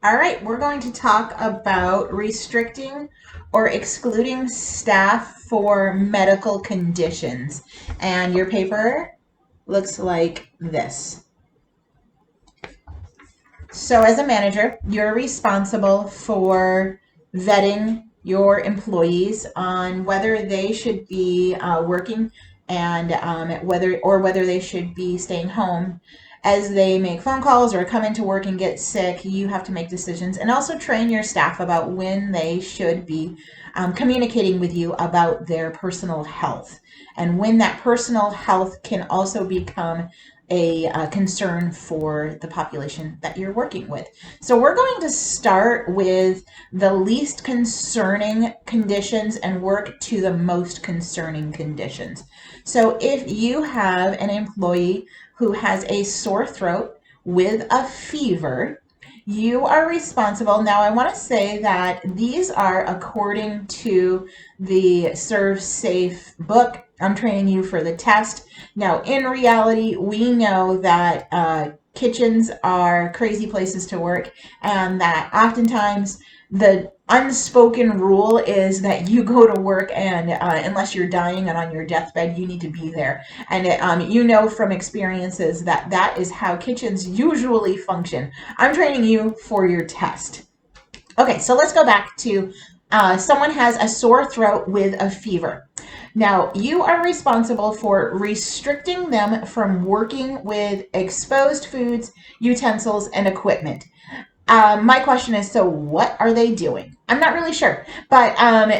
All right, we're going to talk about restricting or excluding staff for medical conditions. And your paper looks like this. So, as a manager, you're responsible for vetting your employees on whether they should be working and whether they should be staying home. As they make phone calls or come into work and get sick, you have to make decisions and also train your staff about when they should be communicating with you about their personal health and when that personal health can also become a concern for the population that you're working with. So we're going to start with the least concerning conditions and work to the most concerning conditions. So if you have an employee who has a sore throat with a fever, you are responsible. Now, I want to say that these are according to the ServSafe book. I'm training you for the test. Now, in reality, we know that kitchens are crazy places to work, and that oftentimes the unspoken rule is that you go to work and unless you're dying and on your deathbed, you need to be there. And you know from experiences that that is how kitchens usually function. I'm training you for your test. Okay, so let's go back to someone has a sore throat with a fever. Now, you are responsible for restricting them from working with exposed foods, utensils, and equipment. My question is, so what are they doing? I'm not really sure, but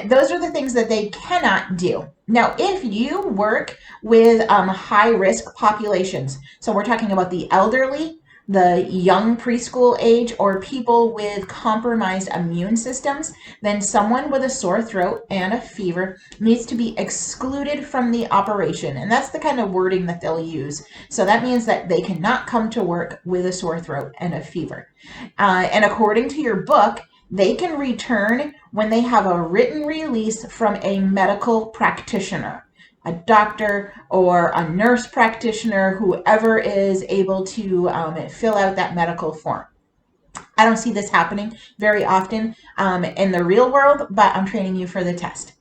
those are the things that they cannot do. Now, if you work with high risk populations, so we're talking about the elderly, the young preschool age, or people with compromised immune systems, then someone with a sore throat and a fever needs to be excluded from the operation. And that's the kind of wording that they'll use. So that means that they cannot come to work with a sore throat and a fever. And according to your book, they can return when they have a written release from a medical practitioner, a doctor or a nurse practitioner, whoever is able to fill out that medical form. I don't see this happening very often in the real world, but I'm training you for the test.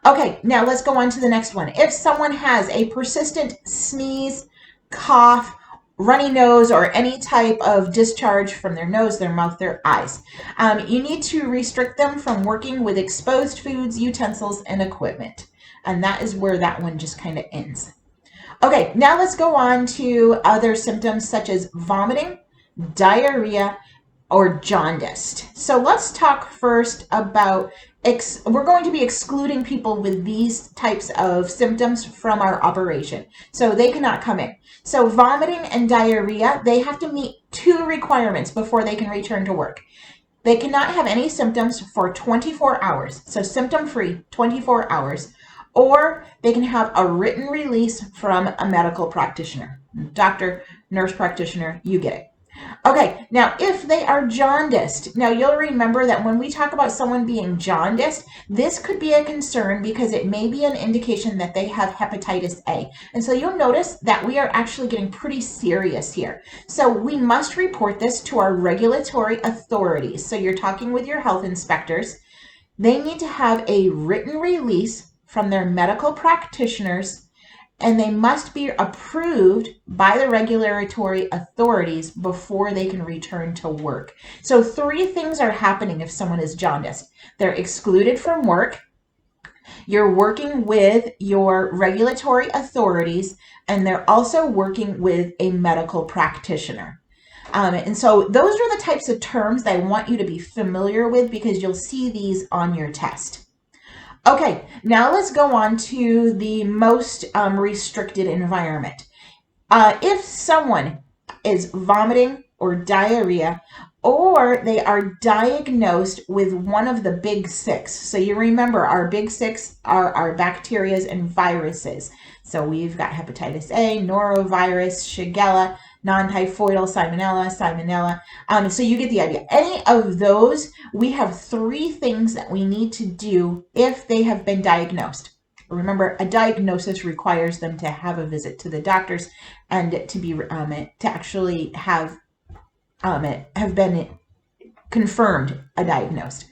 Okay, now let's go on to the next one. If someone has a persistent sneeze, cough, runny nose, or any type of discharge from their nose, their mouth, their eyes, you need to restrict them from working with exposed foods, utensils, and equipment. And that is where that one just kind of ends. Okay, now let's go on to other symptoms such as vomiting, diarrhea, or jaundiced. So let's talk first about we're going to be excluding people with these types of symptoms from our operation. So they cannot come in. So vomiting and diarrhea, they have to meet two requirements before they can return to work. They cannot have any symptoms for 24 hours. So symptom free, 24 hours. Or they can have a written release from a medical practitioner. Doctor, nurse practitioner, you get it. Okay, now if they are jaundiced, now you'll remember that when we talk about someone being jaundiced, this could be a concern because it may be an indication that they have hepatitis A. And so you'll notice that we are actually getting pretty serious here. So we must report this to our regulatory authorities. So you're talking with your health inspectors. They need to have a written release from their medical practitioners, and they must be approved by the regulatory authorities before they can return to work. So 3 things are happening if someone is jaundiced. They're excluded from work, you're working with your regulatory authorities, and they're also working with a medical practitioner. And so those are the types of terms that I want you to be familiar with because you'll see these on your test. Okay, now let's go on to the most restricted environment. If someone is vomiting or diarrhea, or they are diagnosed with one of the big 6. So you remember our big 6 are our bacterias and viruses. So we've got hepatitis A, norovirus, Shigella, non-typhoidal, salmonella. So you get the idea. Any of those, we have 3 things that we need to do if they have been diagnosed. Remember, a diagnosis requires them to have a visit to the doctors and to be to actually have been confirmed a diagnosed.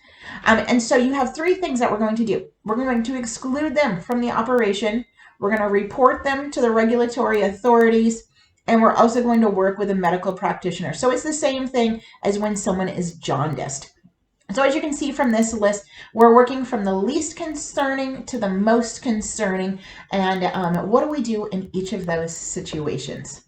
And so you have three things that we're going to do. We're going to exclude them from the operation. We're going to report them to the regulatory authorities. And we're also going to work with a medical practitioner. So it's the same thing as when someone is jaundiced. So as you can see from this list, we're working from the least concerning to the most concerning. And what do we do in each of those situations?